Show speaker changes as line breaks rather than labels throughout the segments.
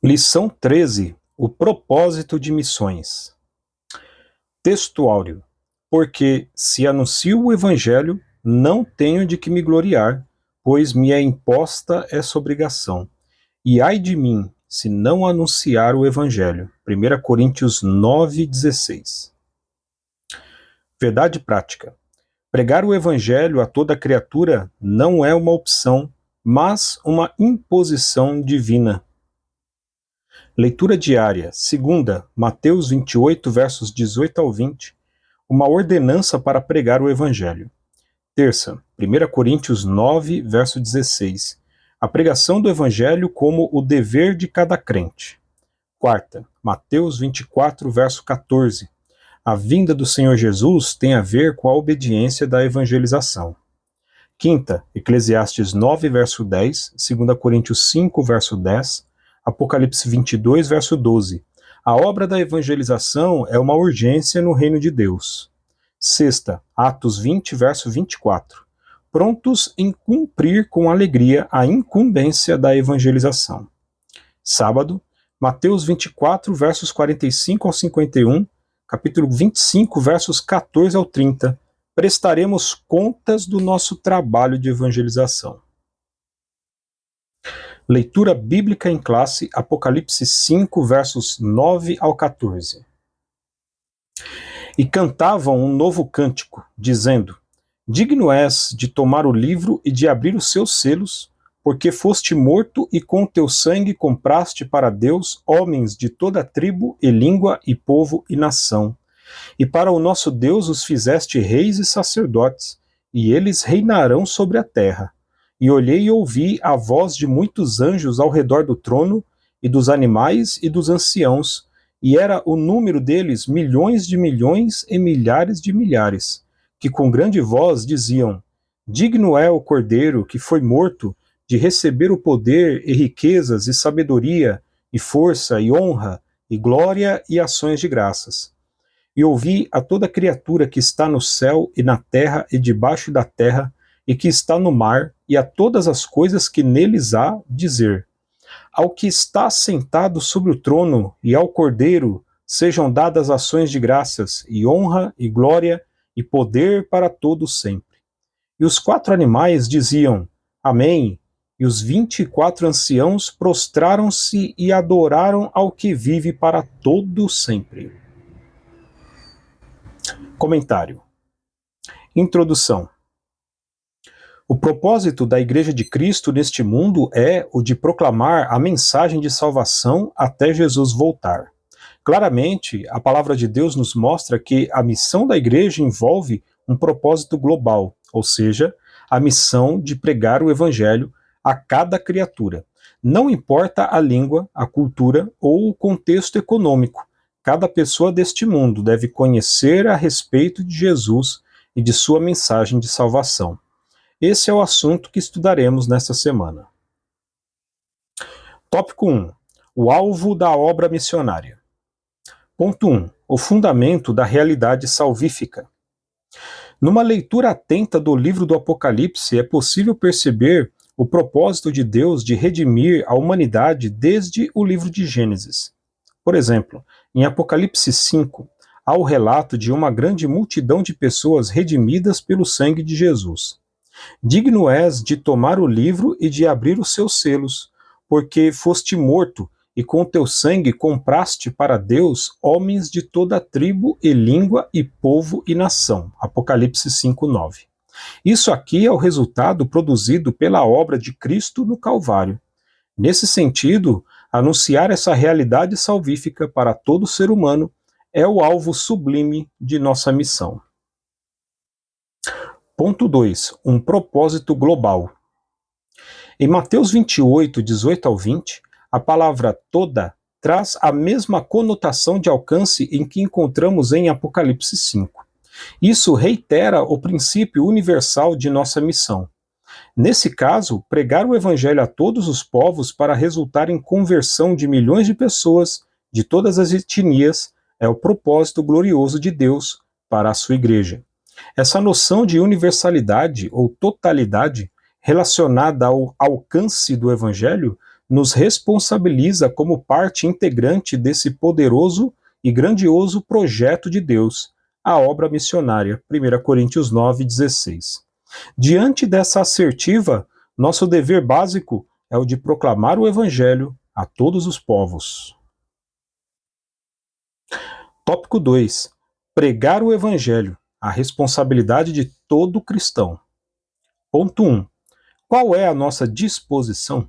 Lição 13. O propósito de missões. Texto áureo. Porque, se anuncio o Evangelho, não tenho de que me gloriar, pois me é imposta essa obrigação. E ai de mim, se não anunciar o Evangelho. 1 Coríntios 9,16. Verdade prática. Pregar o Evangelho a toda criatura não é uma opção, mas uma imposição divina. Leitura diária, segunda, Mateus 28, versos 18 ao 20, uma ordenança para pregar o Evangelho. Terça, 1 Coríntios 9, verso 16, a pregação do Evangelho como o dever de cada crente. Quarta, Mateus 24, verso 14, a vinda do Senhor Jesus tem a ver com a obediência da evangelização. Quinta, Eclesiastes 9, verso 10, 2 Coríntios 5, verso 10, Apocalipse 22, verso 12. A obra da evangelização é uma urgência no reino de Deus. Sexta, Atos 20, verso 24. Prontos em cumprir com alegria a incumbência da evangelização. Sábado, Mateus 24, versos 45 ao 51, capítulo 25, versos 14 ao 30. Prestaremos contas do nosso trabalho de evangelização. Leitura bíblica em classe, Apocalipse 5, versos 9 ao 14. E cantavam um novo cântico, dizendo: Digno és de tomar o livro e de abrir os seus selos, porque foste morto e com teu sangue compraste para Deus homens de toda tribo e língua e povo e nação. E para o nosso Deus os fizeste reis e sacerdotes, e eles reinarão sobre a terra. E olhei e ouvi a voz de muitos anjos ao redor do trono, e dos animais e dos anciãos, e era o número deles milhões de milhões e milhares de milhares, que com grande voz diziam: Digno é o Cordeiro que foi morto de receber o poder e riquezas e sabedoria e força e honra e glória e ações de graças. E ouvi a toda criatura que está no céu e na terra e debaixo da terra, e que está no mar, e a todas as coisas que neles há, dizer: Ao que está sentado sobre o trono e ao Cordeiro sejam dadas ações de graças, e honra, e glória, e poder para todos sempre. E os 4 animais diziam: Amém. E os 24 anciãos prostraram-se e adoraram ao que vive para todo sempre. Comentário. Introdução. O propósito da Igreja de Cristo neste mundo é o de proclamar a mensagem de salvação até Jesus voltar. Claramente, a palavra de Deus nos mostra que a missão da Igreja envolve um propósito global, ou seja, a missão de pregar o Evangelho a cada criatura. Não importa a língua, a cultura ou o contexto econômico, cada pessoa deste mundo deve conhecer a respeito de Jesus e de sua mensagem de salvação. Esse é o assunto que estudaremos nesta semana. Tópico 1. O alvo da obra missionária. Ponto 1. O fundamento da realidade salvífica. Numa leitura atenta do livro do Apocalipse, é possível perceber o propósito de Deus de redimir a humanidade desde o livro de Gênesis. Por exemplo, em Apocalipse 5, há o relato de uma grande multidão de pessoas redimidas pelo sangue de Jesus. Digno és de tomar o livro e de abrir os seus selos, porque foste morto, e com teu sangue compraste para Deus homens de toda tribo e língua e povo e nação. Apocalipse 5:9. Isso aqui é o resultado produzido pela obra de Cristo no Calvário. Nesse sentido, anunciar essa realidade salvífica para todo ser humano é o alvo sublime de nossa missão. Ponto 2. Um propósito global. Em Mateus 28, 18 ao 20, a palavra toda traz a mesma conotação de alcance em que encontramos em Apocalipse 5. Isso reitera o princípio universal de nossa missão. Nesse caso, pregar o Evangelho a todos os povos para resultar em conversão de milhões de pessoas de todas as etnias é o propósito glorioso de Deus para a sua igreja. Essa noção de universalidade ou totalidade relacionada ao alcance do Evangelho nos responsabiliza como parte integrante desse poderoso e grandioso projeto de Deus, a obra missionária. 1 Coríntios 9:16. Diante dessa assertiva, nosso dever básico é o de proclamar o Evangelho a todos os povos. Tópico 2. Pregar o Evangelho, a responsabilidade de todo cristão. Ponto 1. Qual é a nossa disposição?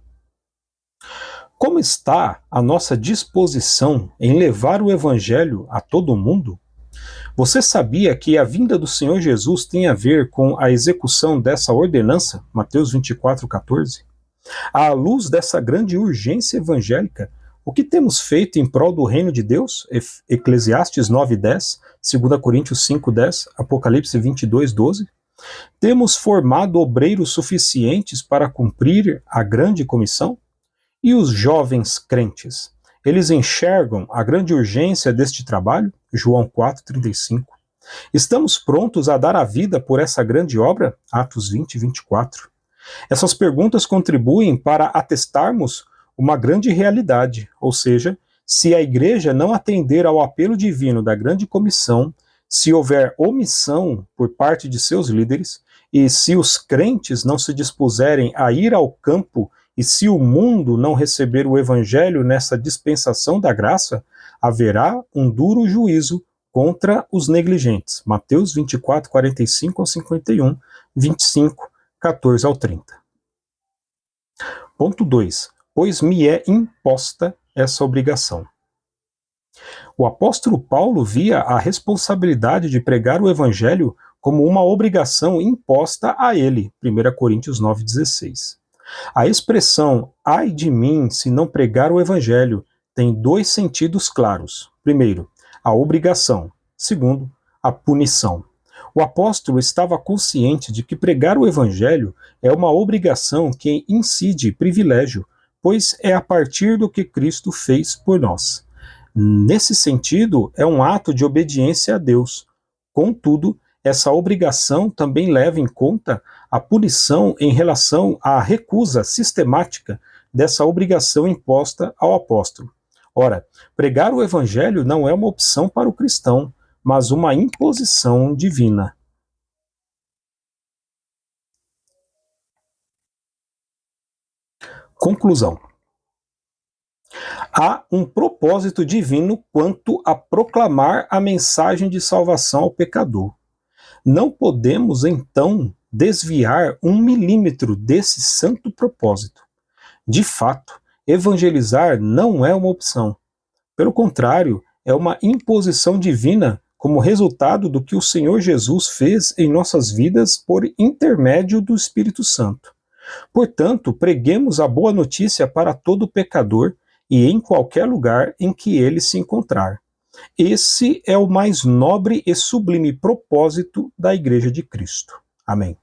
Como está a nossa disposição em levar o Evangelho a todo mundo? Você sabia que a vinda do Senhor Jesus tem a ver com a execução dessa ordenança? Mateus 24:14. À luz dessa grande urgência evangélica, o que temos feito em prol do reino de Deus? Eclesiastes 9:10, 2 Coríntios 5:10, Apocalipse 22:12. Temos formado obreiros suficientes para cumprir a grande comissão? E os jovens crentes? Eles enxergam a grande urgência deste trabalho? João 4:35. Estamos prontos a dar a vida por essa grande obra? Atos 20:24. Essas perguntas contribuem para atestarmos uma grande realidade, ou seja, se a igreja não atender ao apelo divino da grande comissão, se houver omissão por parte de seus líderes, e se os crentes não se dispuserem a ir ao campo, e se o mundo não receber o evangelho nessa dispensação da graça, haverá um duro juízo contra os negligentes. Mateus 24:45-51, 25:14-30. Ponto 2. Pois me é imposta essa obrigação. O apóstolo Paulo via a responsabilidade de pregar o evangelho como uma obrigação imposta a ele. 1 Coríntios 9:16. A expressão ai de mim se não pregar o evangelho tem dois sentidos claros. Primeiro, a obrigação. Segundo, a punição. O apóstolo estava consciente de que pregar o evangelho é uma obrigação que incide privilégio, pois é a partir do que Cristo fez por nós. Nesse sentido, é um ato de obediência a Deus. Contudo, essa obrigação também leva em conta a punição em relação à recusa sistemática dessa obrigação imposta ao apóstolo. Ora, pregar o evangelho não é uma opção para o cristão, mas uma imposição divina. Conclusão. Há um propósito divino quanto a proclamar a mensagem de salvação ao pecador. Não podemos, então, desviar 1 milímetro desse santo propósito. De fato, evangelizar não é uma opção. Pelo contrário, é uma imposição divina como resultado do que o Senhor Jesus fez em nossas vidas por intermédio do Espírito Santo. Portanto, preguemos a boa notícia para todo pecador e em qualquer lugar em que ele se encontrar. Esse é o mais nobre e sublime propósito da Igreja de Cristo. Amém.